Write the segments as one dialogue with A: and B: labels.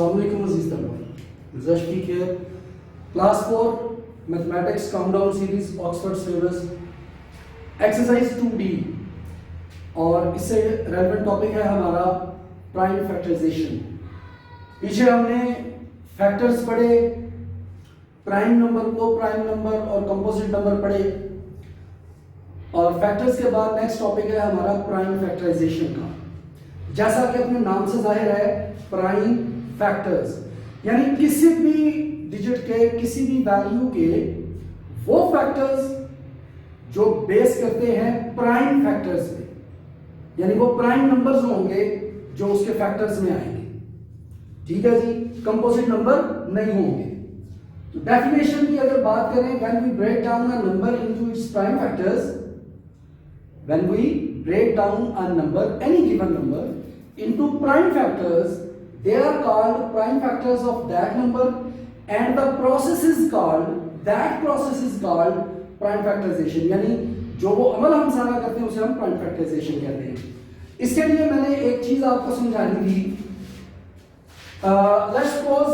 A: Assalamualaikum Aziz Talaba. Rizal Shafiq here. Class 4 Mathematics Countdown Series Oxford Syllabus Exercise 2D और इससे relevant topic है हमारा prime factorisation. पीछे हमने फैक्टर्स पढ़े, प्राइम नंबर को प्राइम नंबर और कंपोजिट नंबर पढ़े और फैक्टर्स के बाद नेक्स्ट टॉपिक है हमारा प्राइम फैक्टराइजेशन का। जैसा कि अपने नाम से जाहिर है, प्राइम फैक्टर्स यानी किसी भी डिजिट के, किसी भी वैल्यू के वो फैक्टर्स जो बेस करते हैं प्राइम फैक्टर्स पे, यानी वो प्राइम नंबर्स होंगे जो उसके फैक्टर्स में आएंगे। ठीक है जी, कंपोजिट नंबर नहीं होंगे। तो डेफिनेशन की अगर बात करें, when we break down a number into its prime factors, when we break down a number, any given number, into prime factors, they are called prime factors of that number, and the process is called prime factorization। यानी जो वो अमल हम सारा करते हैं उसे हम prime factorization कहते हैं। इसके लिए मैंने एक चीज आपको समझानी थी। Let's suppose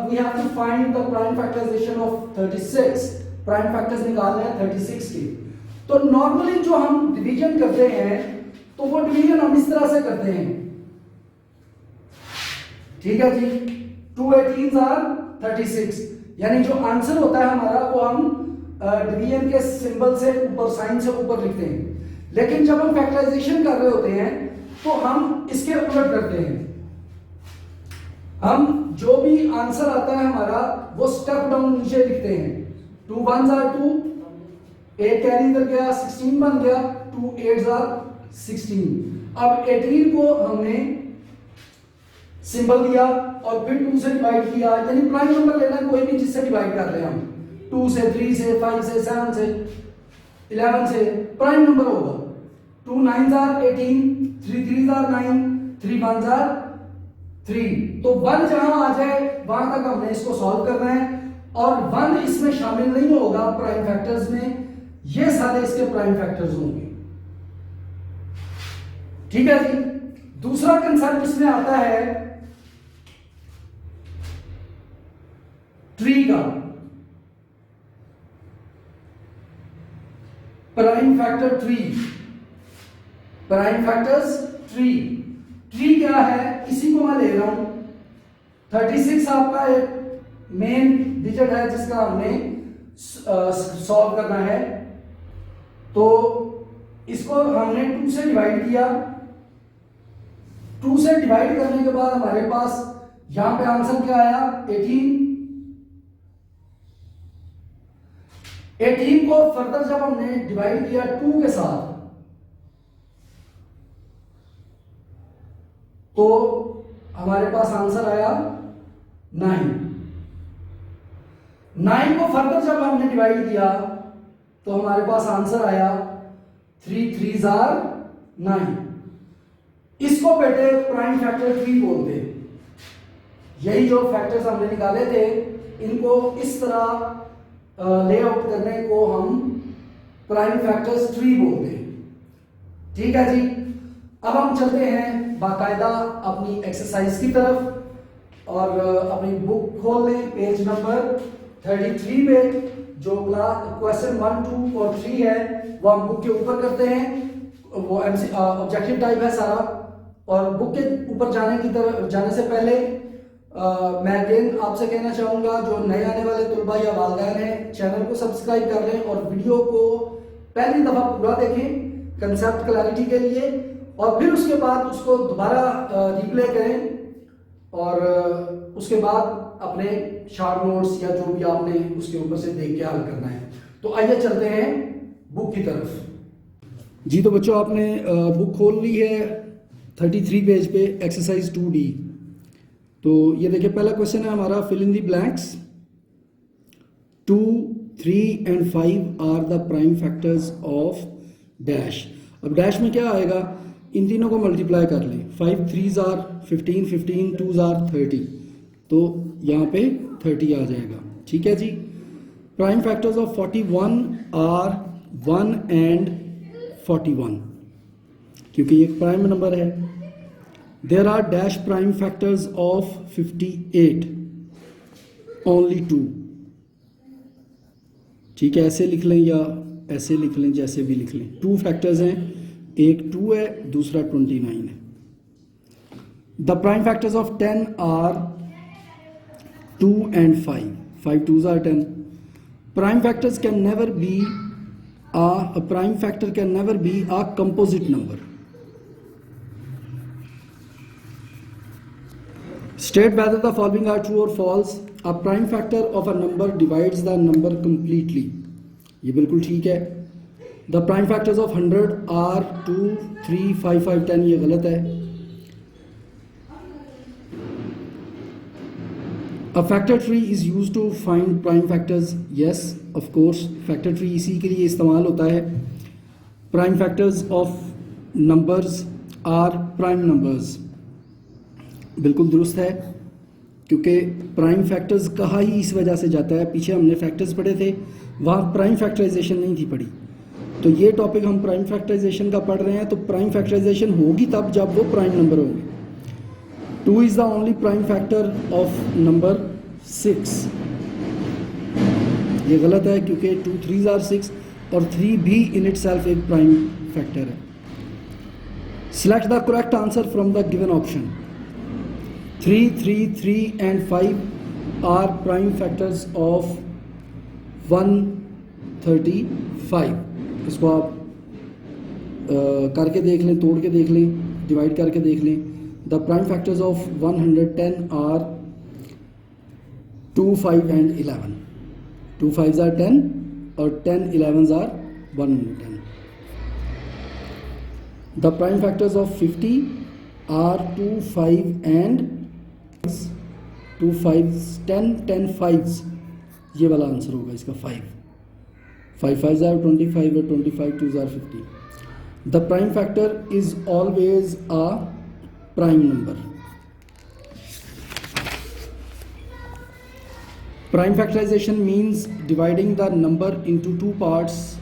A: we have to find the prime factorization of 36। prime factors निकालना है 36 के। तो नॉर्मली जो हम डिवीजन करते हैं तो वो डिवीजन हम इस तरह से करते हैं। ठीक है जी, 2 18s are 36, यानी जो आंसर होता है हमारा वो हम डिवीजन के सिंबल से ऊपर, साइन से ऊपर लिखते हैं। लेकिन जब हम फैक्टराइजेशन कर रहे होते हैं तो हम इसके उलट करते हैं। हम जो भी आंसर आता है हमारा वो स्टेप डाउन नीचे लिखते हैं। 2 1s are 2, 8 कैरी इधर गया, 16 बन गया, 2 8s are 16। अब 18 को हमने सिंबल दिया और फिर 2 से डिवाइड किया, यानी प्राइम नंबर लेना है कोई भी जिससे डिवाइड कर रहे हैं हम, 2 से 3 से 5 से 7 से 11 से प्राइम नंबर होगा। 2 9s are 18, 3 3s are 9, 3 1s are 3। तो 1 जहां आ जाए वहां तक हमने इसको सॉल्व करना है और 1 इसमें शामिल नहीं होगा प्राइम फैक्टर्स में, ये सारे इसके प्राइम फैक्टर्स होंगे। ठीक है जी। दूसरा कंसेप्ट इसमें आता है ट्री का, prime factor tree, prime factors tree. Tree क्या है, इसी को मैं ले रहा हूं। 36 आपका एक मेन डिजिट है जिसका हमने सॉल्व करना है, तो इसको हमने 2 से डिवाइड किया। 2 से डिवाइड करने के बाद हमारे पास यहां पे आंसर क्या आया, 18। 18 को फर्दर जब हमने डिवाइड किया 2 के साथ तो हमारे पास आंसर आया 9। 9 को फर्दर जब हमने डिवाइड किया तो हमारे पास आंसर आया 3 3s are 9। इसको बेटे प्राइम फैक्टर ट्री बोलते हैं। यही जो फैक्टर्स हमने निकाले थे इनको इस तरह लेआउट करने को हम प्राइम फैक्टर्स ट्री बोलते हैं। ठीक है जी। अब हम चलते हैं बाकायदा अपनी एक्सरसाइज की तरफ और अपनी बुक खोल लें पेज नंबर 33 पे। जो क्वेश्चन 1 2 और 3 है वो हम बुक के ऊपर करते हैं, वो ऑब्जेक्टिव टाइप है सारा। और बुक के ऊपर जाने से पहले मैं अगेन आपसे कहना चाहूंगा, जो नए आने वाले तुलबा या वालिदैन हैं चैनल को सब्सक्राइब कर लें और वीडियो को पहली दफा पूरा देखें कंसेप्ट क्लैरिटी के लिए, और फिर उसके बाद उसको दोबारा रिप्ले करें और उसके बाद अपने शॉर्ट नोट्स या जो भी आपने उसके ऊपर से देख के हल करना है। तो आइए चलते हैं बुक की तरफ। जी तो बच्चों, आपने बुक खोल ली है 33 पेज पे, एक्सरसाइज 2D। तो ये देखिए पहला क्वेश्चन है हमारा, fill in the blanks. 2 3 and 5 are the prime factors of dash. अब डैश में क्या आएगा, इन तीनों को मल्टीप्लाई कर लें। 5 3s are 15, 15 2s are 30, तो यहाँ पे 30 आ जाएगा। ठीक है जी। Prime factors of 41 are 1 and 41, क्योंकि ये प्राइम नंबर है। There are dash prime factors of 58, only 2। ठीक है, ऐसे लिख लें या ऐसे लिख लें, जैसे भी लिख लें। 2 फैक्टर्स हैं, एक 2 है, दूसरा 29 है। The prime factors of 10 are 2 and 5. 5 2s are 10. Prime factors can never be a prime factor can never be a composite number. State whether the following are true or false. A prime factor of a number divides the number completely. ये बिल्कुल ठीक है। The prime factors of 100 are 2 3 5 5 10, ये गलत है। A factor tree is used to find prime factors. Yes, of course. Factor tree इसी के लिए इस्तेमाल होता है। Prime factors of numbers are prime numbers. बिल्कुल दुरुस्त है, क्योंकि प्राइम फैक्टर्स कहा ही इस वजह से जाता है। पीछे हमने फैक्टर्स पढ़े थे, वहाँ प्राइम फैक्टराइजेशन नहीं थी पढ़ी, तो ये टॉपिक हम प्राइम फैक्टराइजेशन का पढ़ रहे हैं। तो प्राइम फैक्टराइजेशन होगी तब जब वो प्राइम नंबर होंगे। 2 is the only prime factor of number 6. ये गलत है, क्योंकि 2 3s are 6 और 3 भी in itself एक प्राइम फैक्टर है। Select the correct answer from the given option. 3 3 3 and 5 are prime factors of 135. इसको आप करके देख लें, तोड़ के देख लें, डिवाइड करके देख लें। The prime factors of 110 are 2 5 and 11. 2 5s are 10 और 10 11s are 110. The prime factors of 50 are 2 5 and 2 5s 10 10 5s, ये वाला आंसर होगा इसका 5 5s are 25 और 25 2s are 50. The prime factor is always a prime number. Prime factorization means dividing the number into 2 parts,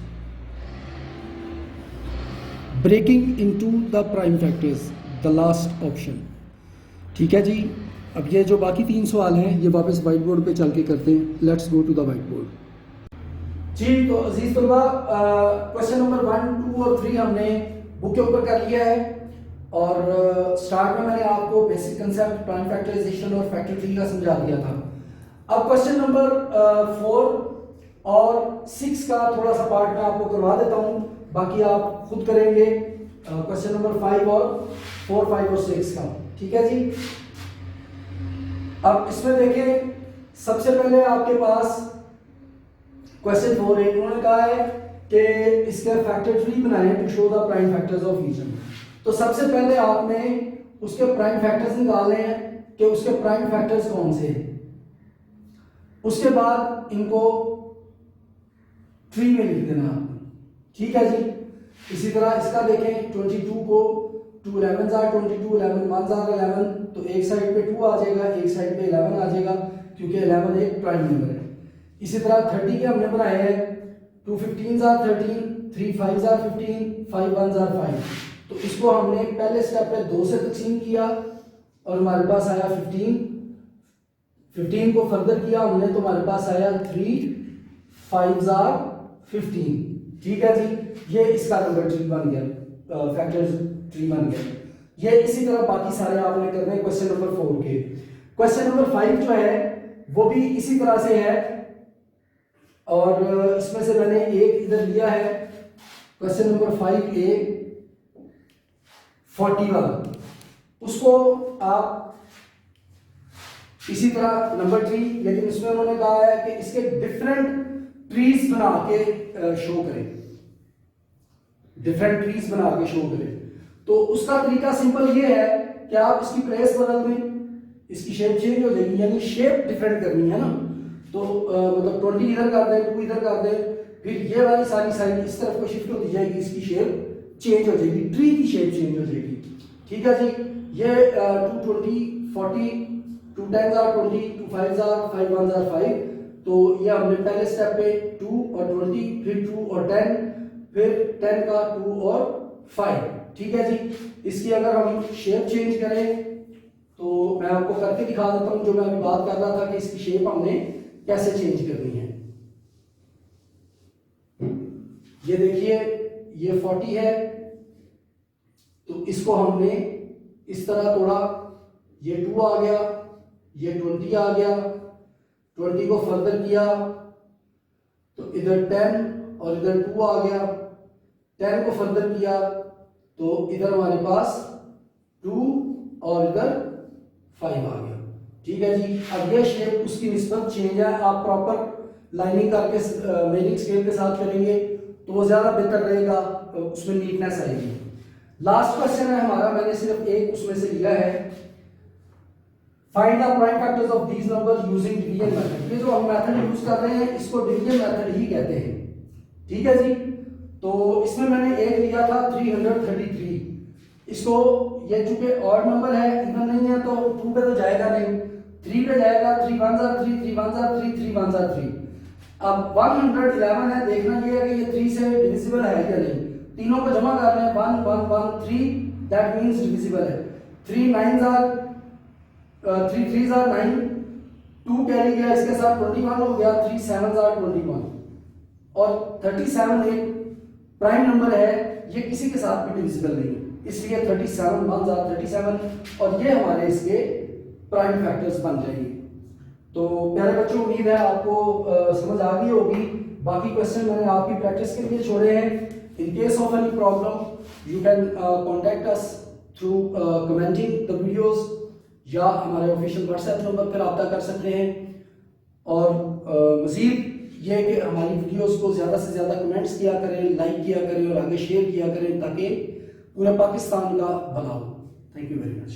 A: breaking into the prime factors, the last option. ठीक है जी। अब ये जो बाकी 3 सवाल हैं ये वापस वाइट बोर्ड पे चल के करते हैं। Let's go to the white board जी। तो अजीज तलबा, क्वेश्चन नंबर 1 2 और 3 हमने बुक के ऊपर कर लिया है, और स्टार्ट में मैंने आपको बेसिक कंसेप्ट प्राइम फैक्टराइजेशन और फैक्टर ट्री का समझा दिया था। अब क्वेश्चन नंबर 4 और 6 का थोड़ा सा पार्ट मैं आपको करवा देता हूं, बाकी आप खुद करेंगे। क्वेश्चन नंबर 5 और 4 5 और 6 का, ठीक है जी। अब इसमें देखें, सबसे पहले आपके पास क्वेश्चन 4 है, उन्होंने कहा है कि इसका फैक्टर ट्री बनाएं to show the prime factors of each. तो सबसे पहले आपने उसके प्राइम फैक्टर्स निकालने हैं कि उसके प्राइम फैक्टर्स कौन से हैं। उसके बाद इनको ट्री में लिख देना आपको, ठीक है जी। इसी तरह इसका देखें, 22 को 2 11s are 22 11 1s are 11, तो एक साइड पे 2 आ जाएगा, एक साइड पे 11 आ जाएगा, क्योंकि 11 एक प्राइम नंबर है। इसी तरह 30 के हमने बनाए हैं, 2 15s are 13 3 5s are 15 5 1s are 5। तो इसको हमने पहले स्टेप पे 2 से तकसीम किया और हमारे पास आया 15 को फर्दर किया हमने, तो हमारे पास आया 3 5s are 15, ठीक है जी। ये इसका नंबर ट्री बन गया, फैक्टर ट्री बन गया। ये इसी तरह बाकी सारे आपने करने हैं क्वेश्चन नंबर 4 के। क्वेश्चन नंबर 5 जो है वो भी इसी तरह से है, और इसमें से मैंने एक इधर लिया है, क्वेश्चन नंबर 5A 40 वाला। उसको आप इसी तरह नंबर ट्री, लेकिन इसमें उन्होंने कहा है कि इसके डिफरेंट ट्रीज बना के शो करें, डिफरेंट ट्रीज बना के शो करें। तो उसका तरीका सिंपल ये है कि आप इसकी प्लेस बदल दें, इसकी शेप चेंज हो जाएगी, यानी शेप डिफरेंट करनी है ना। तो मतलब 20 इधर कर दें, 2 इधर कर दें, फिर ये वाली सारी साइड इस तरफ को शिफ्ट होती जाएगी, इसकी शेप चेंज हो जाएगी, ट्री की शेप चेंज हो जाएगी, ठीक है जी। ये 2 20 40 2 10s are 20 2 5s are 5 1s are 5। तो ये हमने पहले स्टेप पे 2 और 20, फिर 2 और 10, फिर 10 का 2 और 5। ठीक है जी। इसकी अगर हम शेप चेंज करें तो मैं आपको करके दिखा देता हूं, जो मैं अभी बात कर रहा था कि इसकी शेप हमने कैसे चेंज करनी है। ये देखिए ये 40 है, तो इसको हमने इस तरह तोड़ा, ये 2 आ गया, ये 20 आ गया, 20 को फर्दर किया तो इधर 10 और इधर 2 आ गया, 10 को फर्दर किया तो इधर हमारे पास 2 और इधर 5 आ गया। ठीक है जी। अब ये शेप उसकी निस्बत चेंज है, आप प्रॉपर लाइनिंग करके मेजरिंग स्केल के साथ करेंगे तो वो ज्यादा बेहतर रहेगा, उसमें नीटनेस आएगी। लास्ट क्वेश्चन है हमारा, मैंने सिर्फ एक उसमें से लिया है, find the prime factors of these numbers using division method. ये जो हम मेथड यूज कर रहे हैं इसको डिवीजन मेथड ही कहते हैं। ठीक है जी। तो इसमें मैंने एक लिया था 333, इसको ये चूंकि ऑड नंबर है, इवन नहीं है, तो 2 पे तो जाएगा नहीं, 3 पे जाएगा, 3 1 जार 3, 3 1 जार 3, 3 1 जार 3। अब 111 है, देखना ये है कि ये 3 से डिविजिबल है या नहीं, तीनों को जमा कर रहे हैं, 1 1 1 3, दैट मींस डिविजिबल है। 3 9 जार 3 3 जार 9, 2 कैरी गया इसके साथ 21 हो गया, 3 7 जार 21, और 37 एक प्राइम नंबर है, ये किसी के साथ भी डिविजिबल नहीं है, इसलिए 37 1 जार 37, और ये हमारे इसके प्राइम फैक्टर्स बन जाएंगे। तो प्यारे बच्चों, उम्मीद है आपको समझ आ गई होगी। बाकी क्वेश्चन मैंने आपकी प्रैक्टिस के लिए छोड़े हैं। In case of any problem you can contact us through commenting the videos, या हमारे ऑफिशियल व्हाट्सएप नंबर पर रब्ता कर सकते हैं। और मज़ीद ये कि हमारी वीडियोस को ज़्यादा से ज़्यादा कमेंट्स किया करें, लाइक किया करें और आगे शेयर किया करें, ताकि पूरे पाकिस्तान का भला हो। Thank you very much.